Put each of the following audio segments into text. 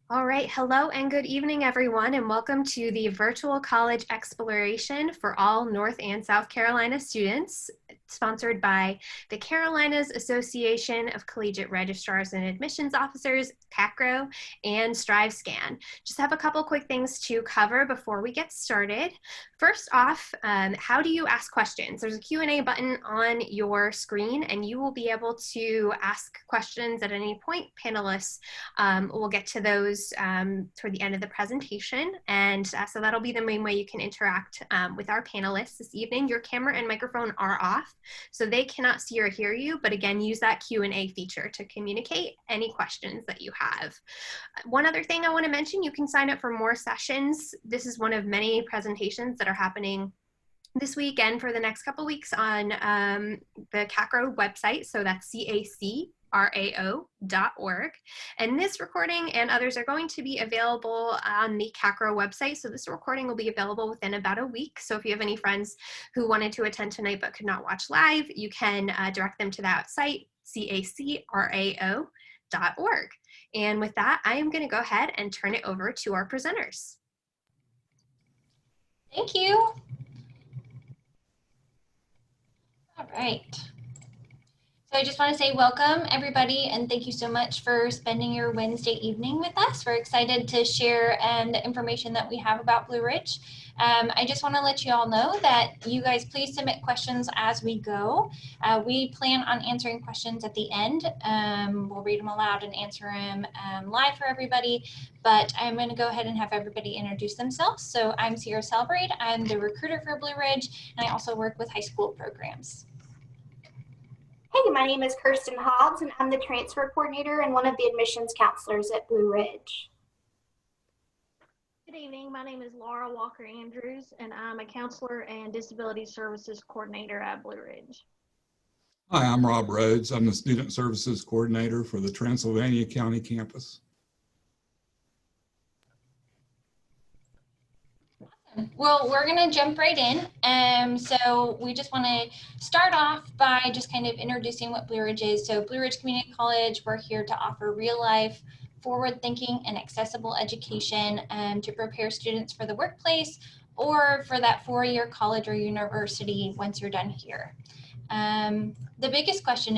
All right, hello and good evening, everyone, and welcome to the Virtual College Exploration for all North and South Carolina students, sponsored by the Carolinas Association of Collegiate Registrars and Admissions Officers, CACRAO, and StriveScan. Just have a couple quick things to cover before we get started. First off, how do you ask questions? There's a Q&A button on your screen, and you will be able to ask questions at any point. Panelists will get to those toward the end of the presentation. And so that'll be the main way you can interact with our panelists this evening. Your camera and microphone are off, so they cannot see or hear you, but again, use that Q&A feature to communicate any questions that you have. One other thing I want to mention, you can sign up for more sessions. This is one of many presentations that are happening this weekend for the next couple weeks on the CACRAO website, so that's CACRAO.org. And this recording and others are going to be available on the CACRAO website. So this recording will be available within about a week. So if you have any friends who wanted to attend tonight but could not watch live, you can direct them to that site, CACRAO.org. And with that, I am going to go ahead and turn it over to our presenters. Thank you. All right. So I just want to say welcome, everybody, and thank you so much for spending your Wednesday evening with us. We're excited to share the information that we have about Blue Ridge. I just want to let you all know that you guys please submit questions as we go. We plan on answering questions at the end. We'll read them aloud and answer them live for everybody, but I'm going to go ahead and have everybody introduce themselves. So I'm Sierra Salbrade. I'm the recruiter for Blue Ridge, and I also work with high school programs. Hey, my name is Kirsten Hobbs, and I'm the transfer coordinator and one of the admissions counselors at Blue Ridge. Good evening. My name is Laura Walker Andrews, and I'm a counselor and disability services coordinator at Blue Ridge. Hi, I'm Rob Rhodes. I'm the student services coordinator for the Transylvania County campus. Well, we're going to jump right in. So we just want to start off by just kind of introducing what Blue Ridge is. So Blue Ridge Community College, we're here to offer real life, forward-thinking, and accessible education to prepare students for the workplace or for that four-year college or university once you're done here. The biggest question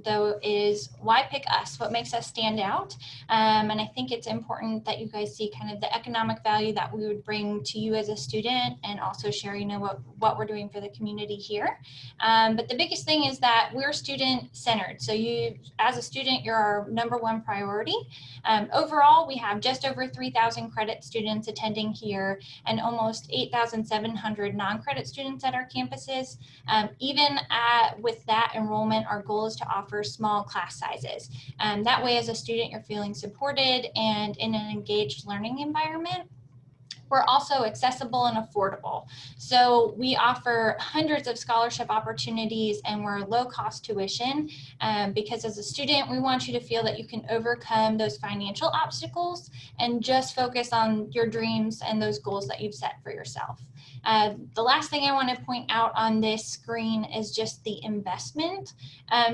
though is why pick us? What makes us stand out? And I think it's important that you guys see kind of the economic value that we would bring to you as a student and also share, what we're doing for the community here. But the biggest thing is that we're student centered. So you, as a student, you're our #1 priority. Overall, we have just over 3,000 credit students attending here and almost 8,700 non-credit students at our campuses. With that enrollment, our goal is to offer small class sizes. That way, as a student, you're feeling supported and in an engaged learning environment. We're also accessible and affordable. So we offer hundreds of scholarship opportunities and we're low cost tuition because as a student, we want you to feel that you can overcome those financial obstacles and just focus on your dreams and those goals that you've set for yourself. The last thing I want to point out on this screen is just the investment.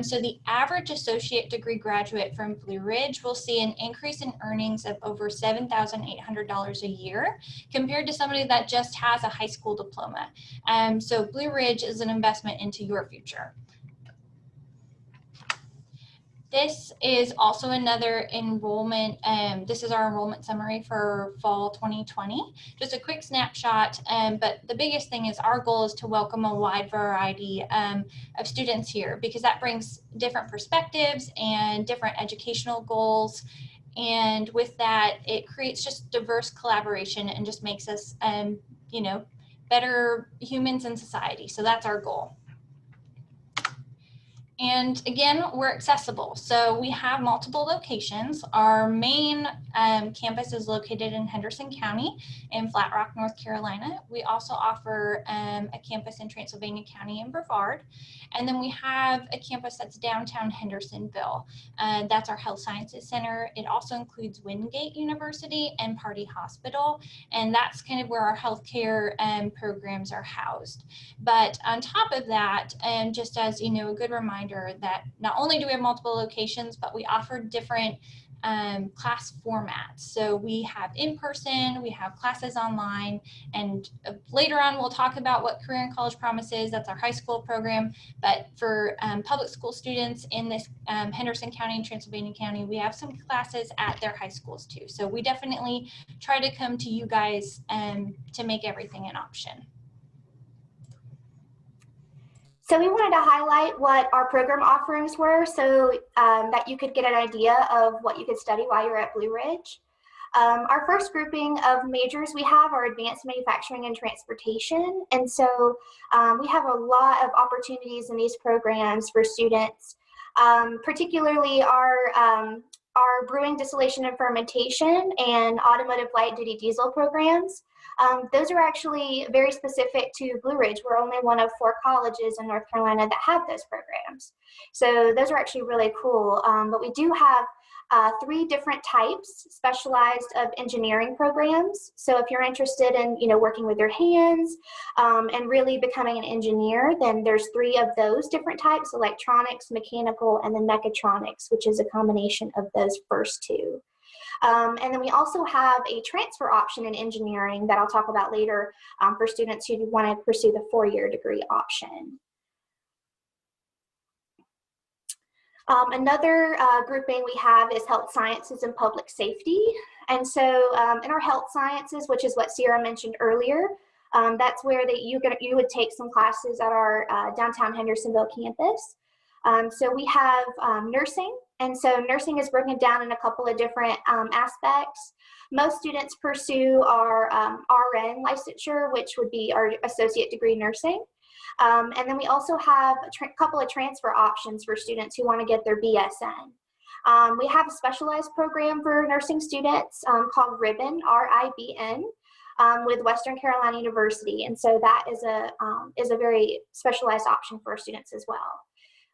So the average associate degree graduate from Blue Ridge will see an increase in earnings of over $7,800 a year compared to somebody that just has a high school diploma. So Blue Ridge is an investment into your future. This is also another enrollment. This is our enrollment summary for fall 2020. Just a quick snapshot, but the biggest thing is our goal is to welcome a wide variety of students here because that brings different perspectives and different educational goals. And with that, it creates just diverse collaboration and just makes us, better humans in society. So that's our goal. And again, we're accessible. So we have multiple locations. Our main campus is located in Henderson County in Flat Rock, North Carolina. We also offer a campus in Transylvania County in Brevard. And then we have a campus that's downtown Hendersonville. That's our Health Sciences Center. It also includes Wingate University and Party Hospital. And that's kind of where our healthcare programs are housed. But on top of that, and just as a good reminder that not only do we have multiple locations, but we offer different class formats. So we have in-person, we have classes online, and later on we'll talk about what Career and College Promise is. That's our high school program. But for public school students in this Henderson County and Transylvania County, we have some classes at their high schools too. So we definitely try to come to you guys to make everything an option. So we wanted to highlight what our program offerings were so that you could get an idea of what you could study while you're at Blue Ridge. Our first grouping of majors we have are advanced manufacturing and transportation. And so we have a lot of opportunities in these programs for students, particularly our brewing, distillation, and fermentation and automotive light duty diesel programs. Those are actually very specific to Blue Ridge. We're only one of 4 colleges in North Carolina that have those programs. So those are actually really cool. But we do have 3 different types specialized of engineering programs. So if you're interested in, working with your hands and really becoming an engineer, then there's 3 of those different types: electronics, mechanical, and then mechatronics, which is a combination of those first 2. And then we also have a transfer option in engineering that I'll talk about later for students who want to pursue the 4-year degree option. Another grouping we have is health sciences and public safety. And so in our health sciences, which is what Sierra mentioned earlier, that's where you would take some classes at our downtown Hendersonville campus. So we have nursing, and so nursing is broken down in a couple of different aspects. Most students pursue our RN licensure, which would be our associate degree nursing. And then we also have a couple of transfer options for students who want to get their BSN. We have a specialized program for nursing students called Ribbon, R-I-B-N, with Western Carolina University. And so that is a very specialized option for our students as well.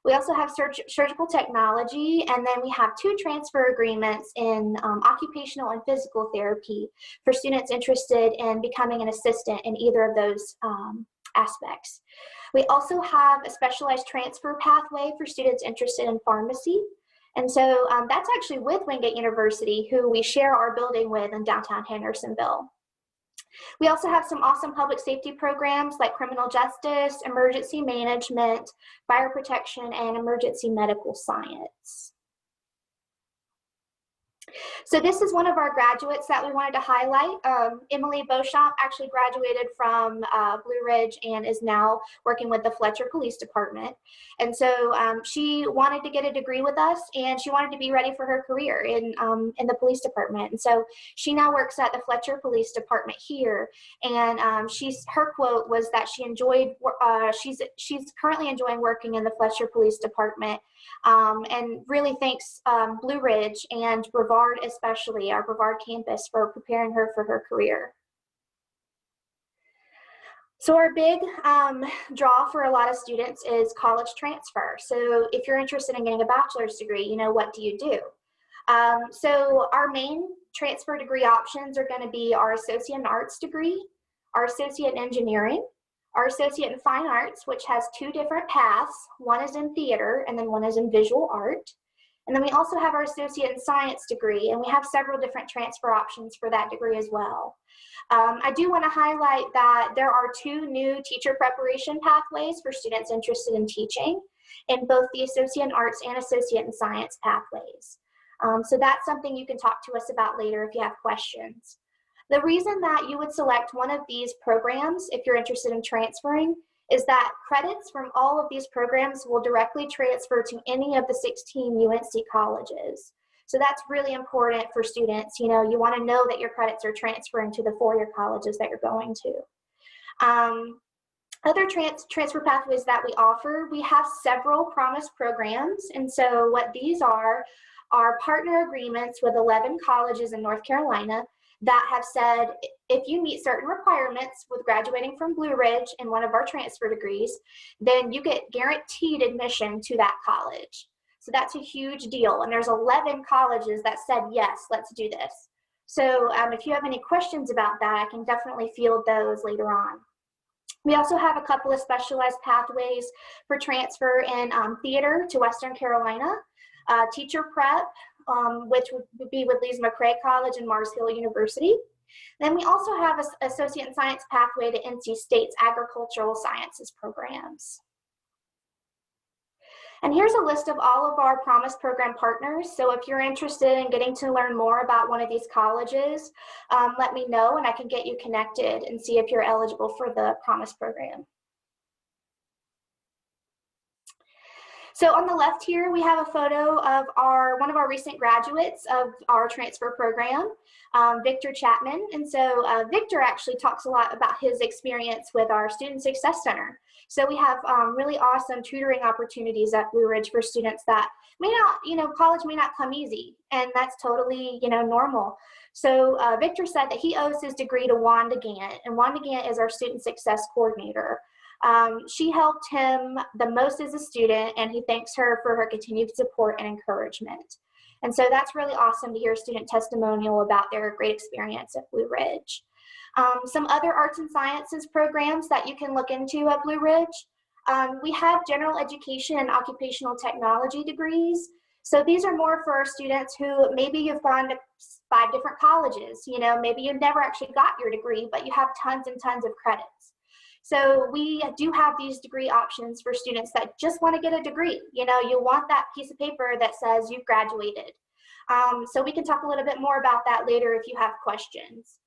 We also have surgical technology, and then we have 2 transfer agreements in occupational and physical therapy for students interested in becoming an assistant in either of those aspects. We also have a specialized transfer pathway for students interested in pharmacy. And so that's actually with Wingate University, who we share our building with in downtown Hendersonville. We also have some awesome public safety programs like criminal justice, emergency management, fire protection, and emergency medical science. So this is one of our graduates that we wanted to highlight. Emily Beauchamp actually graduated from Blue Ridge and is now working with the Fletcher Police Department. And so she wanted to get a degree with us, and she wanted to be ready for her career in the police department. And so she now works at the Fletcher Police Department here. And her quote was that she enjoyed, she's currently enjoying working in the Fletcher Police Department, and really thanks Blue Ridge and Brevard, especially our Brevard campus, for preparing her for her career. So our big draw for a lot of students is college transfer. So if you're interested in getting a bachelor's degree, what do you do? So our main transfer degree options are going to be our associate in arts degree, our associate in engineering, our associate in fine arts, which has 2 different paths. One is in theater and then one is in visual art. And then we also have our associate in science degree, and we have several different transfer options for that degree as well. I do want to highlight that there are 2 new teacher preparation pathways for students interested in teaching in both the associate in arts and associate in science pathways. So that's something you can talk to us about later if you have questions. The reason that you would select one of these programs if you're interested in transferring is that credits from all of these programs will directly transfer to any of the 16 UNC colleges. So that's really important for students. You want to know that your credits are transferring to the 4-year colleges that you're going to. Other transfer pathways that we offer, we have several promise programs. And so what these are partner agreements with 11 colleges in North Carolina that have said, if you meet certain requirements with graduating from Blue Ridge in one of our transfer degrees, then you get guaranteed admission to that college. So that's a huge deal. And there's 11 colleges that said, yes, let's do this. So if you have any questions about that, I can definitely field those later on. We also have a couple of specialized pathways for transfer in theater to Western Carolina, teacher prep, which would be with Lise McRae College and Mars Hill University. Then we also have an Associate in Science pathway to NC State's Agricultural Sciences programs. And here's a list of all of our Promise Program partners. So if you're interested in getting to learn more about one of these colleges, let me know and I can get you connected and see if you're eligible for the Promise Program. So on the left here, we have a photo of one of our recent graduates of our transfer program, Victor Chapman. And so Victor actually talks a lot about his experience with our Student Success Center. So we have really awesome tutoring opportunities at Blue Ridge for students that may not, college may not come easy, and that's totally, normal. So Victor said that he owes his degree to Wanda Gant, and Wanda Gant is our Student Success Coordinator. She helped him the most as a student, and he thanks her for her continued support and encouragement. And so that's really awesome to hear a student testimonial about their great experience at Blue Ridge. Some other arts and sciences programs that you can look into at Blue Ridge. We have general education and occupational technology degrees. So these are more for our students who maybe you've gone to 5 different colleges, maybe you never actually got your degree, but you have tons and tons of credits. So we do have these degree options for students that just want to get a degree. You want that piece of paper that says you've graduated. So we can talk a little bit more about that later if you have questions.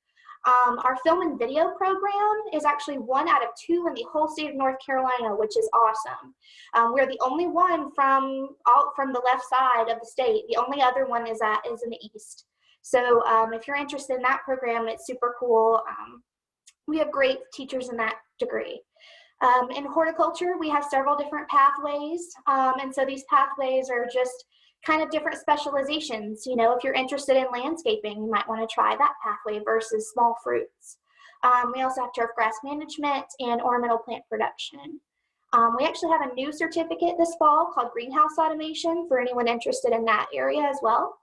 Our film and video program is actually 1 out of 2 in the whole state of North Carolina, which is awesome. We're the only one from the left side of the state. The only other one is in the east. So if you're interested in that program, it's super cool. We have great teachers in that degree. In horticulture, we have several different pathways. And so these pathways are just kind of different specializations. If you're interested in landscaping, you might want to try that pathway versus small fruits. We also have turf grass management and ornamental plant production. We actually have a new certificate this fall called greenhouse automation for anyone interested in that area as well.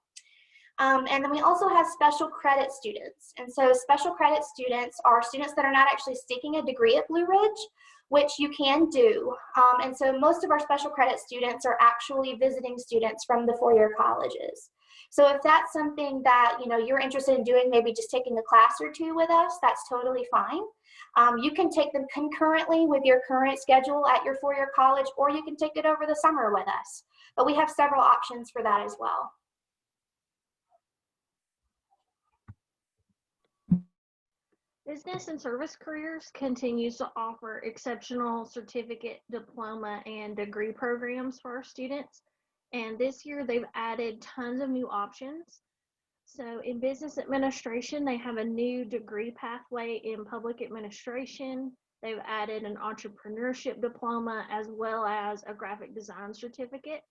And then we also have special credit students. And so special credit students are students that are not actually seeking a degree at Blue Ridge, which you can do. And so most of our special credit students are actually visiting students from the 4-year colleges. So if that's something that you're interested in doing, maybe just taking a class or 2 with us, that's totally fine. You can take them concurrently with your current schedule at your 4-year college, or you can take it over the summer with us. But we have several options for that as well. Business and Service Careers continues to offer exceptional certificate, diploma, and degree programs for our students. And this year they've added tons of new options. So in business administration, they have a new degree pathway in public administration. They've added an entrepreneurship diploma as well as a graphic design certificate.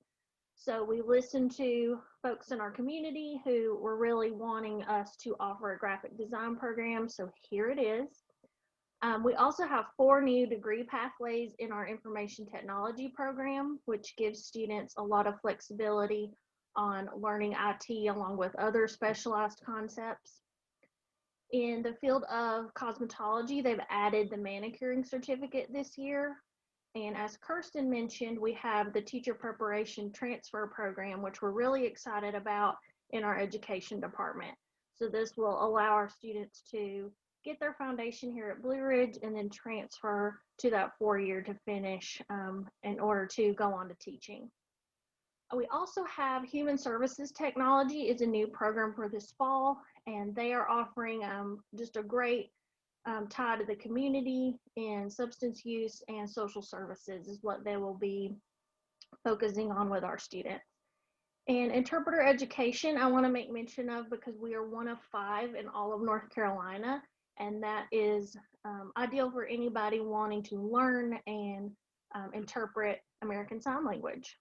So we listened to folks in our community who were really wanting us to offer a graphic design program, so here it is. We also have 4 new degree pathways in our information technology program, which gives students a lot of flexibility on learning IT along with other specialized concepts. In the field of cosmetology, they've added the manicuring certificate this year. And as Kirsten mentioned, we have the teacher preparation transfer program, which we're really excited about in our education department. So this will allow our students to get their foundation here at Blue Ridge and then transfer to that 4-year to finish in order to go on to teaching. We also have Human Services Technology is a new program for this fall, and they are offering just a great tie to the community, and substance use and social services is what they will be focusing on with our students. And interpreter education, I want to make mention of because we are 1 of 5 in all of North Carolina, and that is ideal for anybody wanting to learn and interpret American Sign Language.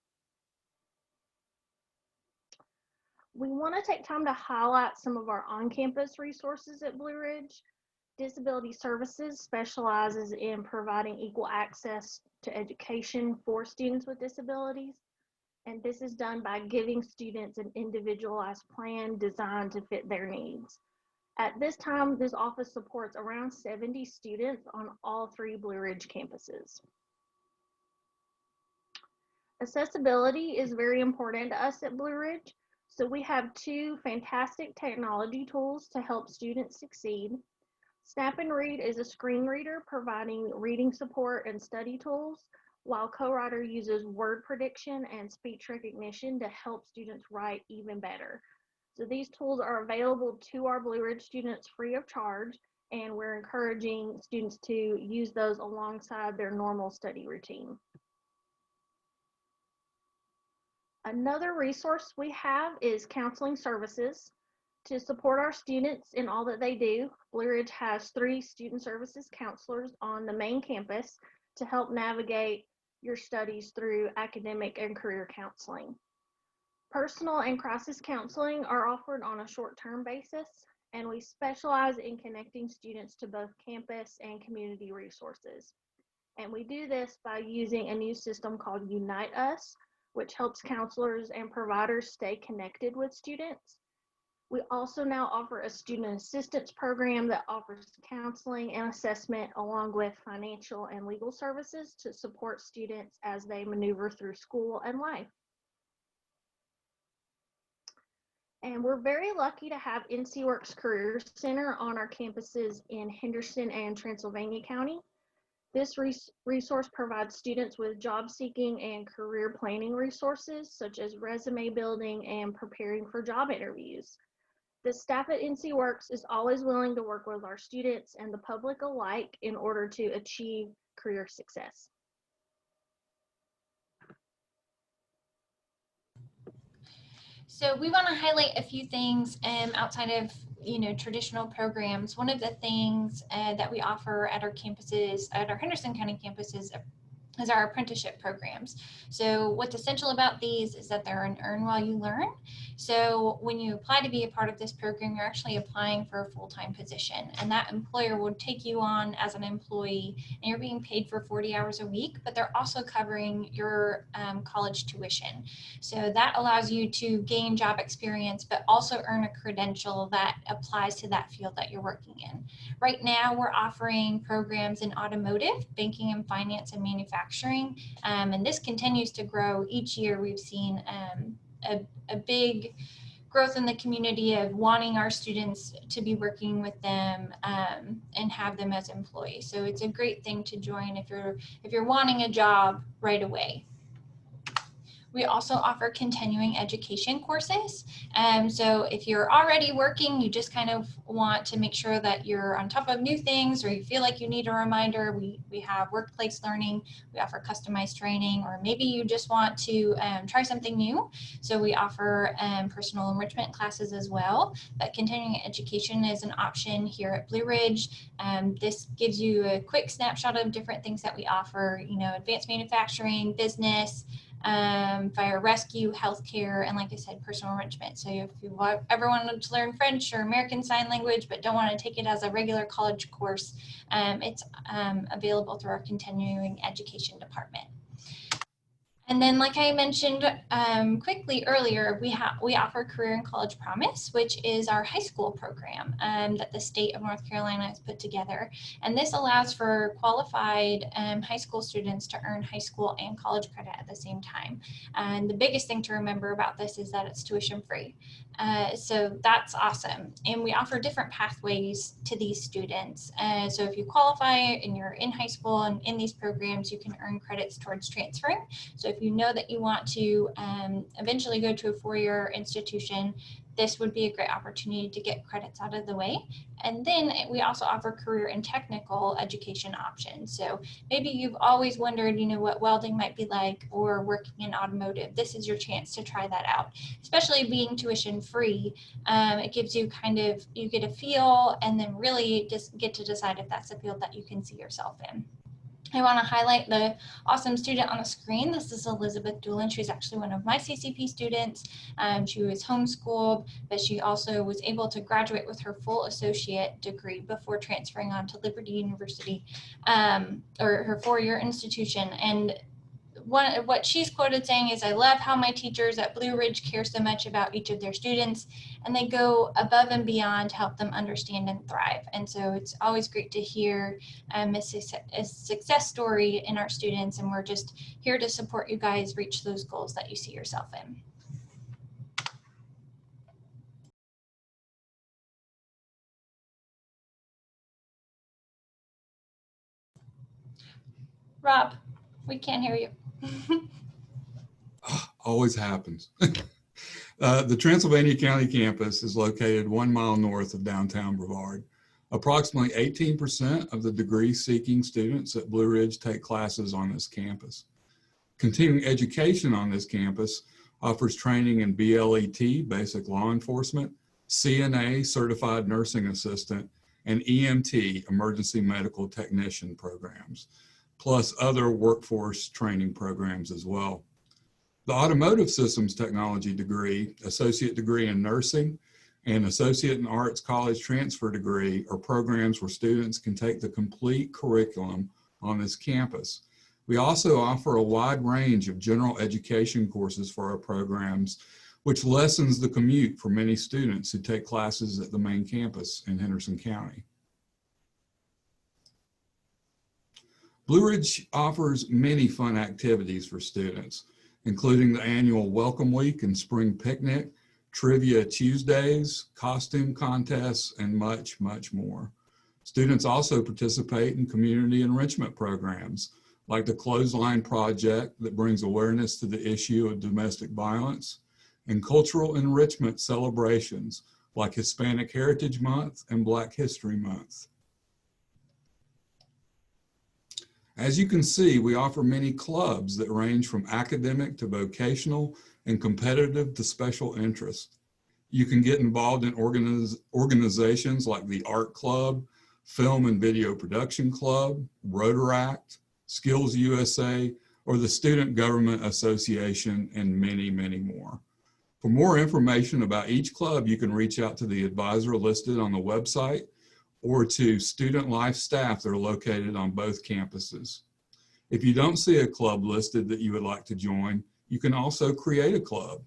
We want to take time to highlight some of our on-campus resources at Blue Ridge. Disability Services specializes in providing equal access to education for students with disabilities. And this is done by giving students an individualized plan designed to fit their needs. At this time, this office supports around 70 students on all 3 Blue Ridge campuses. Accessibility is very important to us at Blue Ridge. So we have two fantastic technology tools to help students succeed. Snap and Read is a screen reader providing reading support and study tools, while CoWriter uses word prediction and speech recognition to help students write even better. So these tools are available to our Blue Ridge students free of charge, and we're encouraging students to use those alongside their normal study routine. Another resource we have is counseling services. To support our students in all that they do, Blue Ridge has 3 student services counselors on the main campus to help navigate your studies through academic and career counseling. Personal and crisis counseling are offered on a short-term basis, and we specialize in connecting students to both campus and community resources. And we do this by using a new system called Unite Us, which helps counselors and providers stay connected with students. We also now offer a student assistance program that offers counseling and assessment along with financial and legal services to support students as they maneuver through school and life. And we're very lucky to have NCWorks Career Center on our campuses in Henderson and Transylvania County. This resource provides students with job seeking and career planning resources such as resume building and preparing for job interviews. The staff at NCWorks is always willing to work with our students and the public alike in order to achieve career success. So we want to highlight a few things outside of traditional programs. One of the things that we offer at our campuses, at our Henderson County campuses, is our apprenticeship programs. So what's essential about these is that they're an earn while you learn. So when you apply to be a part of this program, you're actually applying for a full-time position, and that employer will take you on as an employee, and you're being paid for 40 hours a week, but they're also covering your college tuition. So that allows you to gain job experience, but also earn a credential that applies to that field that you're working in. Right now, we're offering programs in automotive, banking and finance, and manufacturing, and this continues to grow each year. We've seen a big growth in the community of wanting our students to be working with them and have them as employees. So it's a great thing to join if you're wanting a job right away. We also offer continuing education courses. So if you're already working, you just kind of want to make sure that you're on top of new things, or you feel like you need a reminder, we have workplace learning, we offer customized training, or maybe you just want to try something new. So we offer personal enrichment classes as well. But continuing education is an option here at Blue Ridge. This gives you a quick snapshot of different things that we offer, advanced manufacturing, business, fire rescue, healthcare, and like I said, personal enrichment. So if you ever wanted to learn French or American Sign Language, but don't want to take it as a regular college course, it's available through our continuing education department. And then, like I mentioned quickly earlier, we offer Career and College Promise, which is our high school program that the state of North Carolina has put together. And this allows for qualified high school students to earn high school and college credit at the same time. And the biggest thing to remember about this is that it's tuition free. So that's awesome. And we offer different pathways to these students. So if you qualify and you're in high school and in these programs, you can earn credits towards transferring. So if you know that you want to eventually go to a four-year institution, this would be a great opportunity to get credits out of the way. And then we also offer career and technical education options. So maybe you've always wondered, what welding might be like, or working in automotive. This is your chance to try that out, especially being tuition free. It gives you you get a feel, and then really just get to decide if that's a field that you can see yourself in. I want to highlight the awesome student on the screen. This is Elizabeth Doolin. She's actually one of my CCP students. She was homeschooled, but she also was able to graduate with her full associate degree before transferring on to Liberty University, or her four-year institution. And what she's quoted saying is, "I love how my teachers at Blue Ridge care so much about each of their students, and they go above and beyond to help them understand and thrive." And so it's always great to hear a success story in our students, and we're just here to support you guys reach those goals that you see yourself in. Rob, we can't hear you. Always happens. The Transylvania County campus is located 1 mile north of downtown Brevard. Approximately 18% of the degree-seeking students at Blue Ridge take classes on this campus. Continuing education on this campus offers training in BLET, Basic Law Enforcement, CNA, Certified Nursing Assistant, and EMT, Emergency Medical Technician programs, plus other workforce training programs as well. The Automotive Systems Technology degree, Associate degree in Nursing, and Associate in Arts College Transfer degree are programs where students can take the complete curriculum on this campus. We also offer a wide range of general education courses for our programs, which lessens the commute for many students who take classes at the main campus in Henderson County. Blue Ridge offers many fun activities for students, including the annual Welcome Week and Spring Picnic, Trivia Tuesdays, costume contests, and much, much more. Students also participate in community enrichment programs, like the Clothesline Project that brings awareness to the issue of domestic violence, and cultural enrichment celebrations, like Hispanic Heritage Month and Black History Month. As you can see, we offer many clubs that range from academic to vocational and competitive to special interest. You can get involved in organizations like the Art Club, Film and Video Production Club, Rotaract, Skills USA, or the Student Government Association, and many, many more. For more information about each club, you can reach out to the advisor listed on the website or to student life staff that are located on both campuses. If you don't see a club listed that you would like to join, you can also create a club.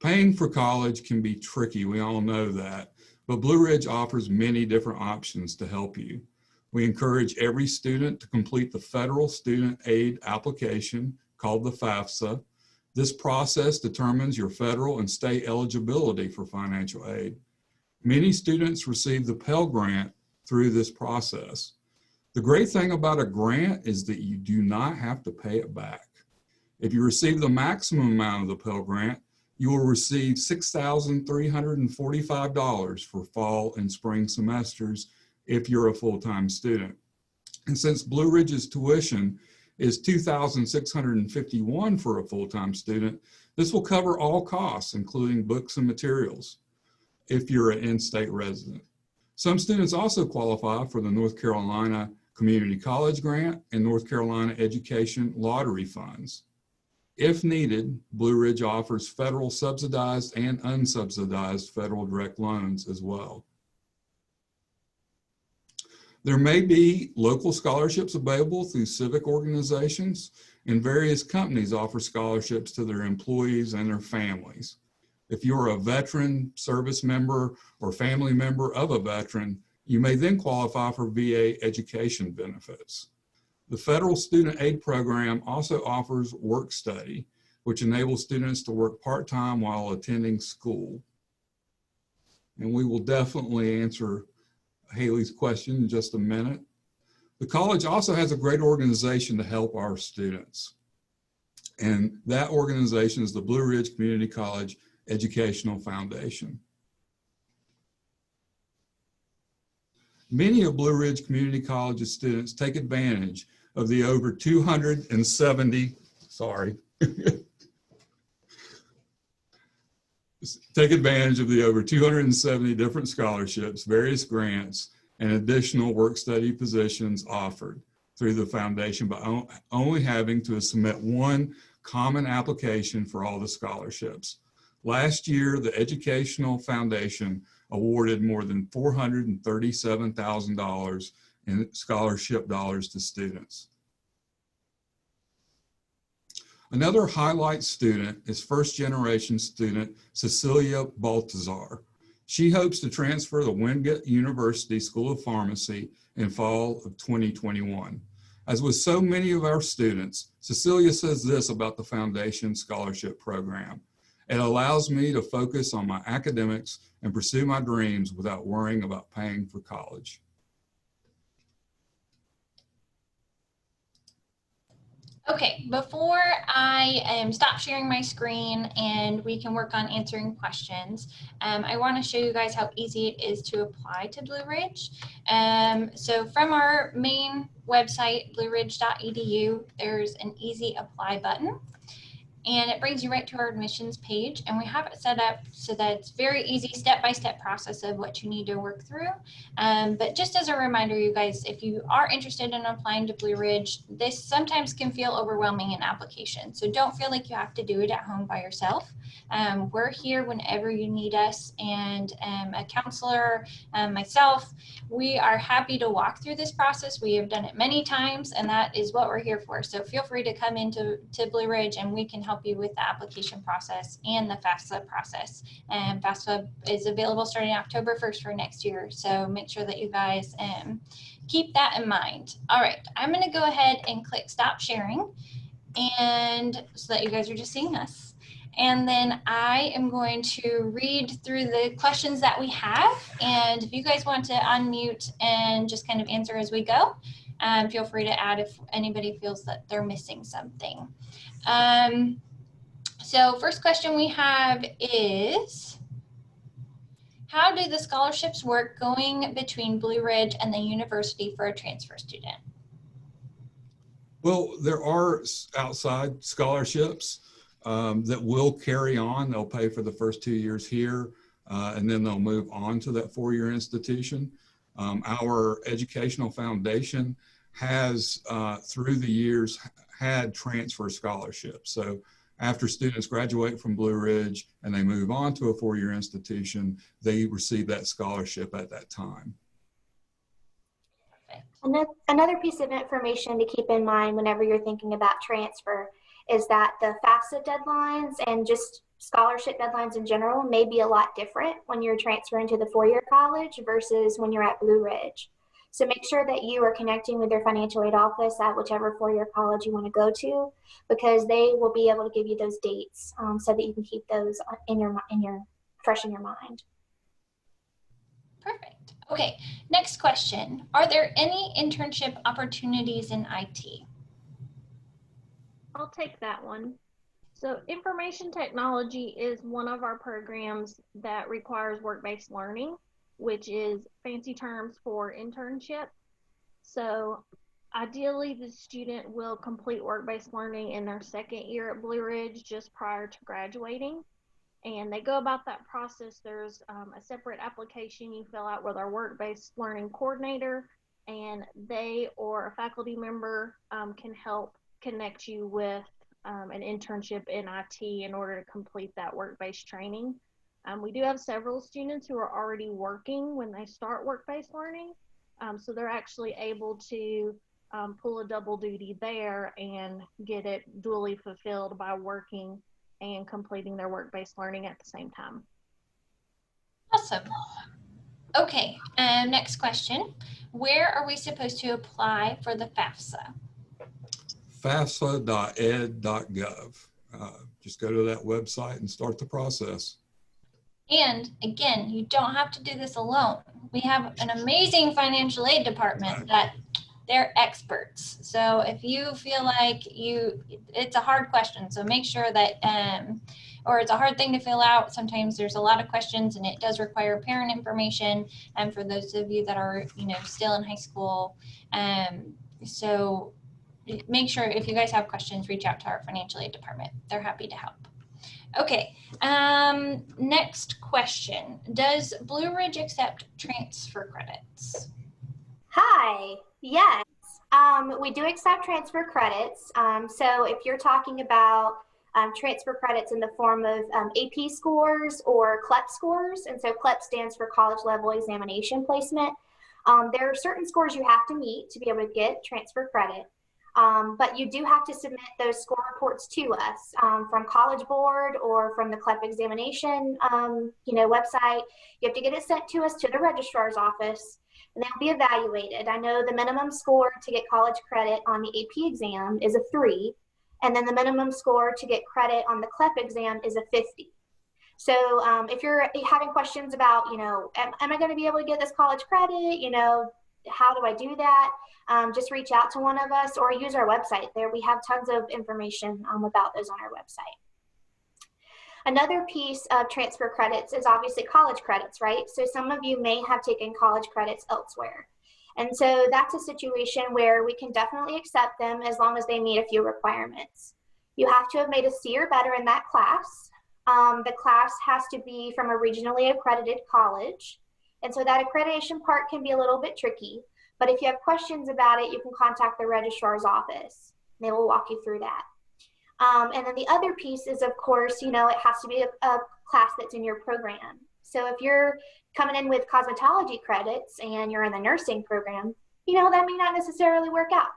Paying for college can be tricky, we all know that, but Blue Ridge offers many different options to help you. We encourage every student to complete the federal student aid application called the FAFSA. This process determines your federal and state eligibility for financial aid. Many students receive the Pell Grant through this process. The great thing about a grant is that you do not have to pay it back. If you receive the maximum amount of the Pell Grant, you will receive $6,345 for fall and spring semesters if you're a full-time student. And since Blue Ridge's tuition is $2,651 for a full-time student, this will cover all costs, including books and materials, if you're an in-state resident. Some students also qualify for the North Carolina Community College Grant and North Carolina Education Lottery Funds. If needed, Blue Ridge offers federal subsidized and unsubsidized federal direct loans as well. There may be local scholarships available through civic organizations, and various companies offer scholarships to their employees and their families. If you're a veteran, service member, or family member of a veteran, you may then qualify for VA education benefits. The Federal Student Aid Program also offers work study, which enables students to work part-time while attending school. And we will definitely answer Haley's question in just a minute. The college also has a great organization to help our students. And that organization is the Blue Ridge Community College Educational Foundation. Many of Blue Ridge Community College's students take advantage of the over 270, take advantage of the over 270 different scholarships, various grants, and additional work study positions offered through the foundation by only having to submit one common application for all the scholarships. Last year, the Educational Foundation awarded more than $437,000 in scholarship dollars to students. Another highlight student is first-generation student Cecilia Baltazar. She hopes to transfer to Wingate University School of Pharmacy in fall of 2021. As with so many of our students, Cecilia says this about the Foundation Scholarship Program: "It allows me to focus on my academics and pursue my dreams without worrying about paying for college." Okay, before I stop sharing my screen and we can work on answering questions, I want to show you guys how easy it is to apply to Blue Ridge. So from our main website, blueridge.edu, there's an easy apply button. And it brings you right to our admissions page, and we have it set up so that it's very easy step-by-step process of what you need to work through. But just as a reminder, you guys, if you are interested in applying to Blue Ridge, this sometimes can feel overwhelming in application. So don't feel like you have to do it at home by yourself. We're here whenever you need us, and a counselor, myself, we are happy to walk through this process. We have done it many times, and that is what we're here for. So feel free to come into Blue Ridge and we can help you with the application process and the FAFSA process. And FAFSA is available starting October 1st for next year. So make sure that you guys keep that in mind. All right, I'm going to go ahead and click stop sharing, and so that you guys are just seeing us. And then I am going to read through the questions that we have. And if you guys want to unmute and just kind of answer as we go, feel free to add if anybody feels that they're missing something. So first question we have is, how do the scholarships work going between Blue Ridge and the university for a transfer student? Well, there are outside scholarships that will carry on. They'll pay for the first 2 years here, and then they'll move on to that 4-year institution. Our educational foundation has, through the years, had transfer scholarships. So after students graduate from Blue Ridge and they move on to a 4-year institution, they receive that scholarship at that time. Another piece of information to keep in mind whenever you're thinking about transfer is that the FAFSA deadlines and just scholarship deadlines in general may be a lot different when you're transferring to the 4-year college versus when you're at Blue Ridge. So make sure that you are connecting with your financial aid office at whichever 4-year college you want to go to, because they will be able to give you those dates so that you can keep those fresh in your mind. Perfect. Okay, next question. Are there any internship opportunities in IT? I'll take that one. So information technology is one of our programs that requires work-based learning, which is fancy terms for internship. So ideally, the student will complete work-based learning in their 2nd year at Blue Ridge just prior to graduating. And they go about that process. There's a separate application you fill out with our work-based learning coordinator, and they or a faculty member can help connect you with an internship in IT in order to complete that work-based training. We do have several students who are already working when they start work-based learning, so they're actually able to pull a double duty there and get it duly fulfilled by working and completing their work-based learning at the same time. Awesome. Okay, next question. Where are we supposed to apply for the FAFSA? FAFSA.ed.gov. Just go to that website and start the process. And again, you don't have to do this alone. We have an amazing financial aid department that they're experts. So if you feel like it's a hard question, so make sure that, or it's a hard thing to fill out. Sometimes there's a lot of questions and it does require parent information. And for those of you that are, still in high school, so make sure if you guys have questions, reach out to our financial aid department. They're happy to help. Okay, next question. Does Blue Ridge accept transfer credits? Hi, yes, we do accept transfer credits. So if you're talking about transfer credits in the form of AP scores or CLEP scores, and so CLEP stands for College Level Examination Placement, there are certain scores you have to meet to be able to get transfer credit. But you do have to submit those score reports to us from College Board or from the CLEP examination website. You have to get it sent to us to the registrar's office, and they'll be evaluated. I know the minimum score to get college credit on the AP exam is a 3, and then the minimum score to get credit on the CLEP exam is a 50. So if you're having questions about, am I going to be able to get this college credit? How do I do that? just reach out to one of us or use our website. There we have tons of information about those on our website. Another piece of transfer credits is obviously college credits, right? So some of you may have taken college credits elsewhere. And so that's a situation where we can definitely accept them as long as they meet a few requirements. You have to have made a C or better in that class. The class has to be from a regionally accredited college. And so that accreditation part can be a little bit tricky, but if you have questions about it, you can contact the registrar's office. They will walk you through that. And then the other piece is, of course, it has to be a class that's in your program. So if you're coming in with cosmetology credits and you're in the nursing program, that may not necessarily work out.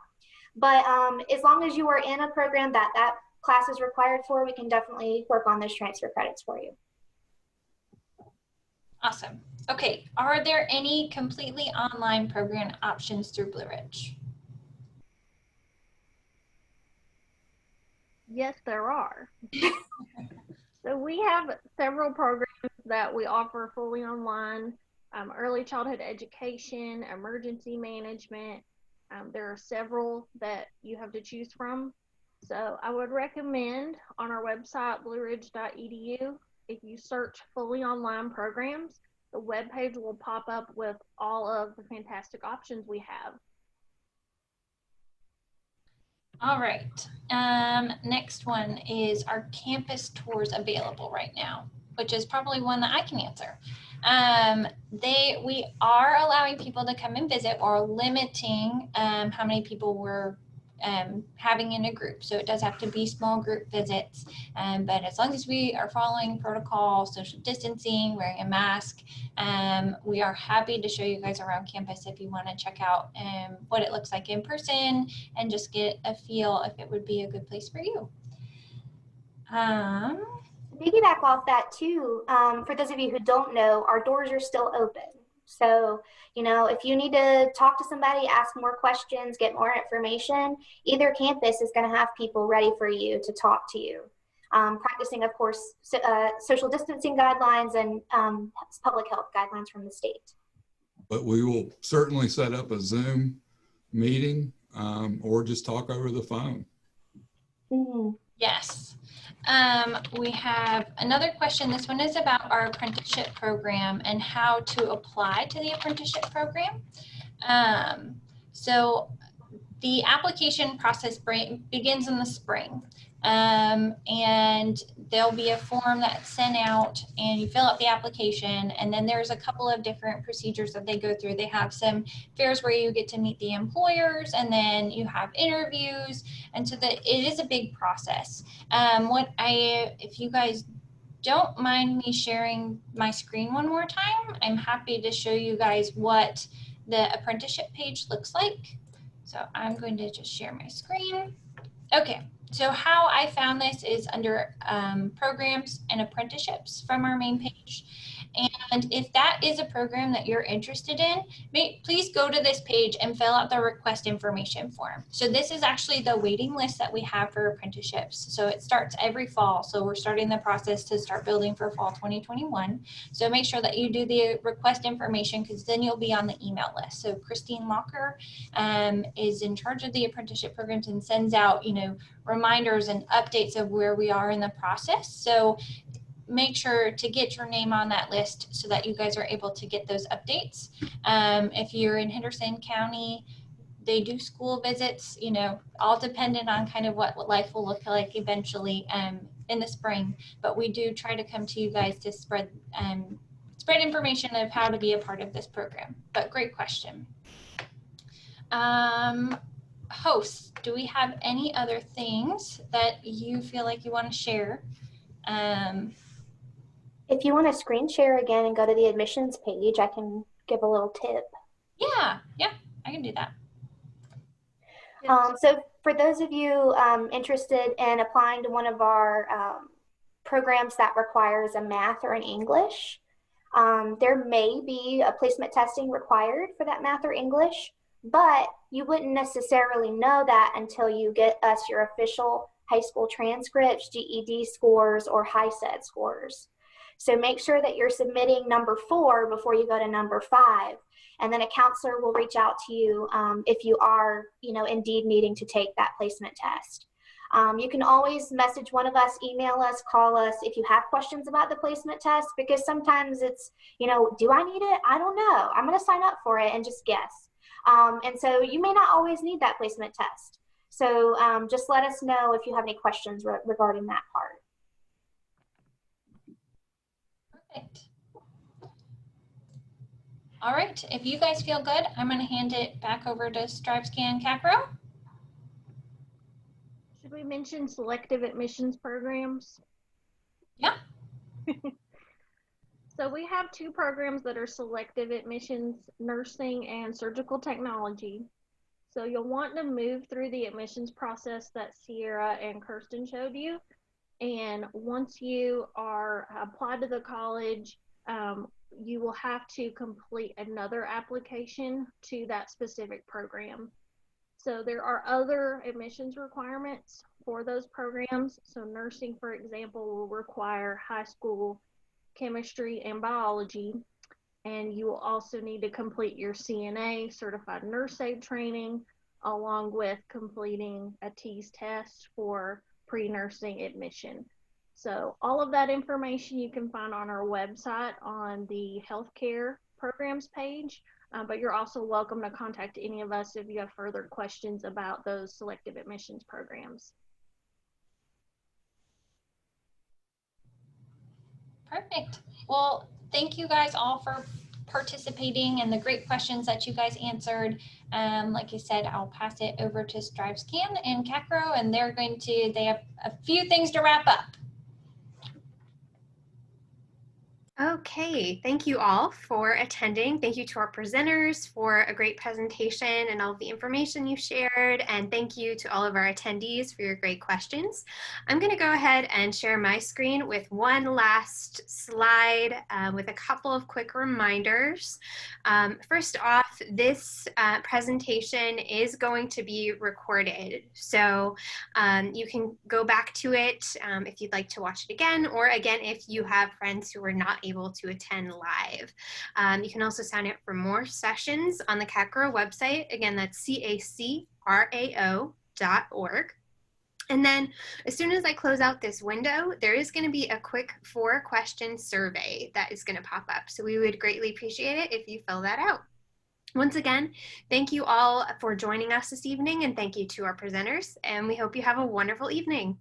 But as long as you are in a program that class is required for, we can definitely work on those transfer credits for you. Awesome. Okay, are there any completely online program options through Blue Ridge? Yes, there are. So we have several programs that we offer fully online. Early childhood education, emergency management. There are several that you have to choose from. So I would recommend on our website, blueridge.edu, if you search fully online programs, the webpage will pop up with all of the fantastic options we have. All right. Next one is, our campus tours available right now, which is probably one that I can answer. We are allowing people to come and visit, or limiting how many people we're having in a group. So it does have to be small group visits, but as long as we are following protocol, social distancing, wearing a mask, we are happy to show you guys around campus if you want to check out what it looks like in person and just get a feel if it would be a good place for you. Piggyback off that too, for those of you who don't know, our doors are still open. So, if you need to talk to somebody, ask more questions, get more information, either campus is going to have people ready for you to talk to you. Practicing, of course, social distancing guidelines and public health guidelines from the state. But we will certainly set up a Zoom meeting or just talk over the phone. Mm-hmm. Yes. We have another question. This one is about our apprenticeship program and how to apply to the apprenticeship program. So the application process begins in the spring. And there'll be a form that's sent out and you fill out the application, and then there's a couple of different procedures that they go through. They have some fairs where you get to meet the employers, and then you have interviews, and so that it is a big process. If you guys don't mind me sharing my screen one more time, I'm happy to show you guys what the apprenticeship page looks like. So I'm going to just share my screen. Okay, so how I found this is under programs and apprenticeships from our main page. And if that is a program that you're interested in, please go to this page and fill out the request information form. So this is actually the waiting list that we have for apprenticeships. So it starts every fall. So we're starting the process to start building for fall 2021. So make sure that you do the request information, because then you'll be on the email list. So Christine Locker is in charge of the apprenticeship programs and sends out, reminders and updates of where we are in the process. So make sure to get your name on that list so that you guys are able to get those updates. If you're in Henderson County, they do school visits, all dependent on kind of what life will look like eventually in the spring. But we do try to come to you guys to spread information of how to be a part of this program. But great question. Hosts, do we have any other things that you feel like you want to share? If you want to screen share again and go to the admissions page, I can give a little tip. Yeah, I can do that. So for those of you interested in applying to one of our programs that requires a math or an English, there may be a placement testing required for that math or English, but you wouldn't necessarily know that until you get us your official high school transcripts, GED scores, or HiSED scores. So make sure that you're submitting number 4 before you go to number 5. And then a counselor will reach out to you if you are, indeed needing to take that placement test. You can always message one of us, email us, call us if you have questions about the placement test, because sometimes it's, do I need it? I don't know. I'm going to sign up for it and just guess. And so you may not always need that placement test. So just let us know if you have any questions regarding that part. Perfect. All right, if you guys feel good, I'm going to hand it back over to StriveScan CACRAO. Should we mention selective admissions programs? Yeah. So we have two programs that are selective admissions, nursing and surgical technology. So you'll want to move through the admissions process that Sierra and Kirsten showed you. And once you are applied to the college, you will have to complete another application to that specific program. So there are other admissions requirements for those programs. So nursing, for example, will require high school chemistry and biology. And you will also need to complete your CNA, certified nurse aide training, along with completing a TEAS test for pre-nursing admission. So all of that information you can find on our website on the healthcare programs page, but you're also welcome to contact any of us if you have further questions about those selective admissions programs. Perfect. Well, thank you guys all for participating and the great questions that you guys answered. Like I said, I'll pass it over to StriveScan and CACRAO, and they have a few things to wrap up. Okay, thank you all for attending. Thank you to our presenters for a great presentation and all of the information you shared. And thank you to all of our attendees for your great questions. I'm going to go ahead and share my screen with one last slide with a couple of quick reminders. First off, this presentation is going to be recorded. So you can go back to it if you'd like to watch it again, or again, if you have friends who are not able to attend live. You can also sign up for more sessions on the CACRAO website. Again, that's CACRAO.org. And then as soon as I close out this window, there is going to be a quick 4-question survey that is going to pop up. So we would greatly appreciate it if you fill that out. Once again, thank you all for joining us this evening, and thank you to our presenters, and we hope you have a wonderful evening.